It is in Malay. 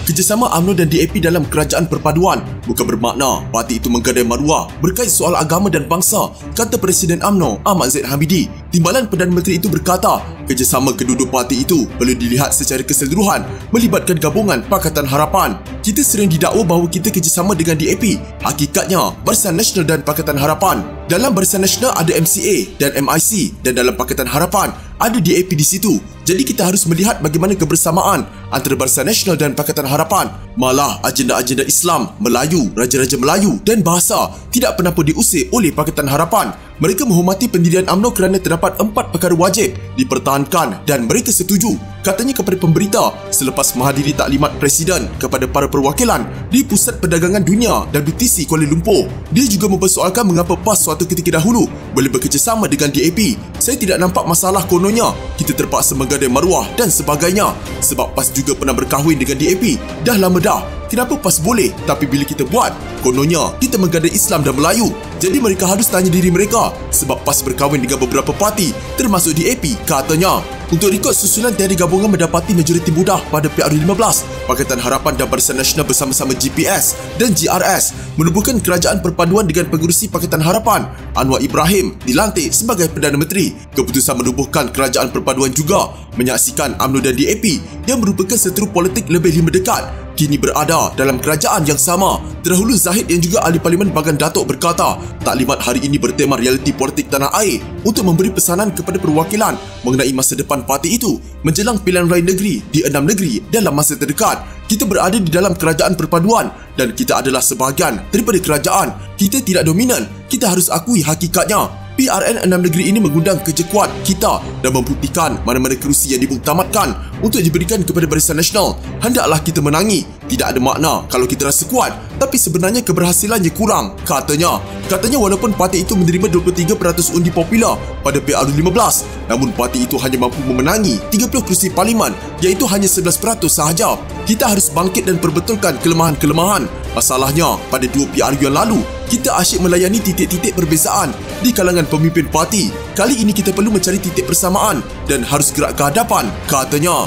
Kerjasama UMNO dan DAP dalam kerajaan perpaduan bukan bermakna parti itu menggadai maruah berkait soal agama dan bangsa, kata Presiden UMNO Ahmad Zaid Hamidi. Timbalan Perdana Menteri itu berkata, kerjasama kedua-dua parti itu perlu dilihat secara keseluruhan melibatkan gabungan Pakatan Harapan. Kita sering didakwa bahawa kita kerjasama dengan DAP. Hakikatnya, Barisan Nasional dan Pakatan Harapan. Dalam Barisan Nasional ada MCA dan MIC, dan dalam Pakatan Harapan ada DAP di situ. Jadi kita harus melihat bagaimana kebersamaan antara Barisan Nasional dan Pakatan Harapan. Malah agenda-agenda Islam, Melayu, Raja-Raja Melayu dan bahasa tidak pernah pun diusir oleh Pakatan Harapan. Mereka menghormati pendirian UMNO kerana terdapat 4 perkara wajib dipertahankan dan mereka setuju. Katanya kepada pemberita selepas menghadiri taklimat Presiden kepada para perwakilan di Pusat Perdagangan Dunia WTC Kuala Lumpur. Dia juga mempersoalkan mengapa PAS suatu ketika dahulu boleh bekerjasama dengan DAP. Saya tidak nampak masalah kononnya kita terpaksa menggadai maruah dan sebagainya. Sebab PAS juga pernah berkahwin dengan DAP. Dah lama dah. Kenapa PAS boleh tapi bila kita buat, kononnya kita menggadai Islam dan Melayu. Jadi mereka harus tanya diri mereka sebab PAS berkahwin dengan beberapa parti termasuk DAP, katanya. Untuk rekod susulan tiada gabungan mendapati majoriti mudah pada PRU15, Pakatan Harapan dan Barisan Nasional bersama-sama GPS dan GRS menubuhkan kerajaan perpaduan dengan pengerusi Pakatan Harapan Anwar Ibrahim dilantik sebagai Perdana Menteri. Keputusan menubuhkan kerajaan perpaduan juga menyaksikan UMNO dan DAP yang merupakan seteru politik lebih 5 dekad kini berada dalam kerajaan yang sama. Terdahulu Zahid yang juga ahli Parlimen Bagan Datuk berkata, taklimat hari ini bertema realiti politik tanah air untuk memberi pesanan kepada perwakilan mengenai masa depan parti itu menjelang pilihan raya negeri di 6 negeri dalam masa terdekat. Kita berada di dalam kerajaan perpaduan dan kita adalah sebahagian daripada kerajaan. Kita tidak dominan, kita harus akui hakikatnya. PRN 6 negeri ini mengundang kerja kuat kita dan membuktikan mana-mana kerusi yang dimuktamadkan untuk diberikan kepada Barisan Nasional. Hendaklah kita menangi. Tidak ada makna kalau kita rasa kuat, tapi sebenarnya keberhasilannya kurang, katanya. Katanya walaupun parti itu menerima 23% undi popular pada PRU15, namun parti itu hanya mampu memenangi 30 kerusi parlimen, iaitu hanya 11% sahaja. Kita harus bangkit dan perbetulkan kelemahan-kelemahan. Masalahnya, pada 2 PRU yang lalu, kita asyik melayani titik-titik perbezaan di kalangan pemimpin parti. Kali ini kita perlu mencari titik persamaan dan harus gerak ke hadapan, katanya.